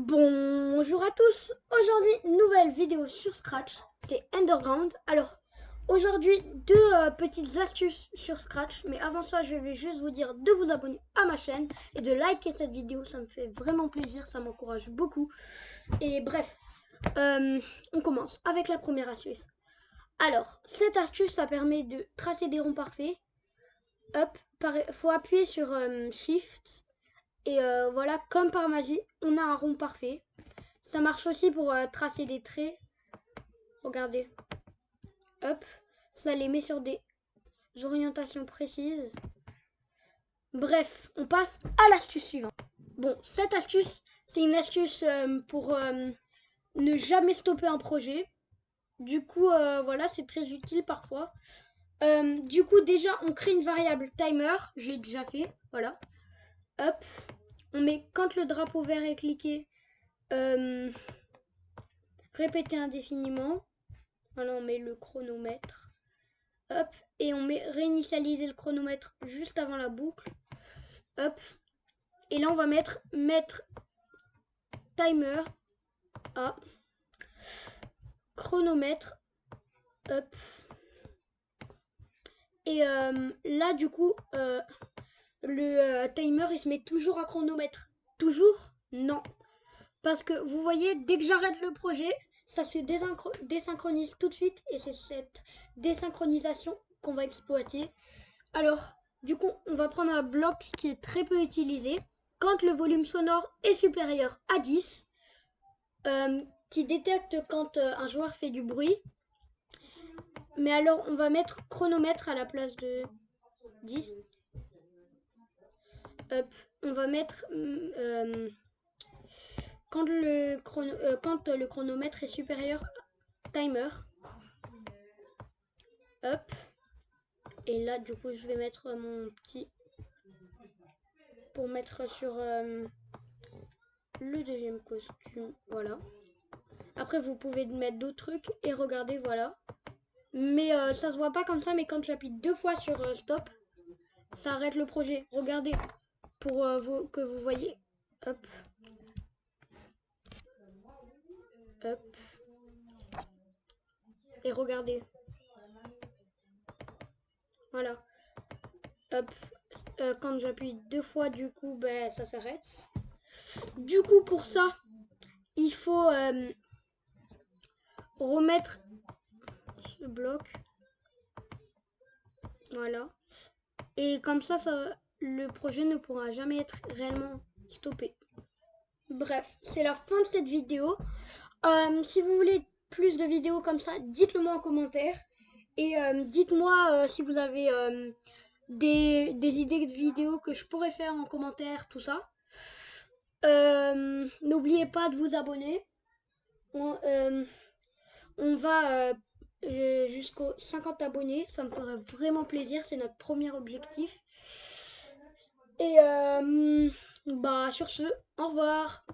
Bonjour à tous, aujourd'hui nouvelle vidéo sur Scratch, c'est Underground. Alors aujourd'hui deux petites astuces sur Scratch, mais avant ça je vais juste vous dire de vous abonner à ma chaîne et de liker cette vidéo, ça me fait vraiment plaisir, ça m'encourage beaucoup. Et bref, on commence avec la première astuce. Alors cette astuce ça permet de tracer des ronds parfaits. Hop, faut appuyer sur Shift et voilà, comme par magie, on a un rond parfait. Ça marche aussi pour tracer des traits. Regardez. Hop. Ça les met sur des orientations précises. Bref, on passe à l'astuce suivante. Bon, cette astuce, c'est une astuce pour ne jamais stopper un projet. Du coup, voilà, c'est très utile parfois. Du coup, déjà, on crée une variable timer. J'ai déjà fait. Voilà. Hop. On met quand le drapeau vert est cliqué, répéter indéfiniment. Voilà, on met le chronomètre. Hop. Et on met réinitialiser le chronomètre juste avant la boucle. Hop. Et là, on va mettre timer à chronomètre. Hop. Et là, du coup, le timer, il se met toujours à chronomètre. Toujours? Non. Parce que vous voyez, dès que j'arrête le projet, ça se désynchronise tout de suite. Et c'est cette désynchronisation qu'on va exploiter. Alors, du coup, on va prendre un bloc qui est très peu utilisé. Quand le volume sonore est supérieur à 10, qui détecte quand un joueur fait du bruit. Mais alors, on va mettre chronomètre à la place de 10. Hop, on va mettre quand le chronomètre est supérieur à timer. Hop. Et là, du coup, je vais mettre mon petit pour mettre sur le deuxième costume. Voilà. Après, vous pouvez mettre d'autres trucs et regardez, voilà. Mais ça se voit pas comme ça, mais quand j'appuie deux fois sur stop, ça arrête le projet. Regardez, pour que vous voyez. Hop. Hop. Et regardez. Voilà. Hop. Quand j'appuie deux fois, du coup, ben, ça s'arrête. Du coup, pour ça, il faut remettre ce bloc. Voilà. Et comme ça, le projet ne pourra jamais être réellement stoppé. Bref, c'est la fin de cette vidéo. Si vous voulez plus de vidéos comme ça, dites-le moi en commentaire. Et dites-moi si vous avez des idées de vidéos que je pourrais faire en commentaire, tout ça. N'oubliez pas de vous abonner. On va jusqu'aux 50 abonnés. Ça me ferait vraiment plaisir. C'est notre premier objectif. Et bah sur ce, au revoir.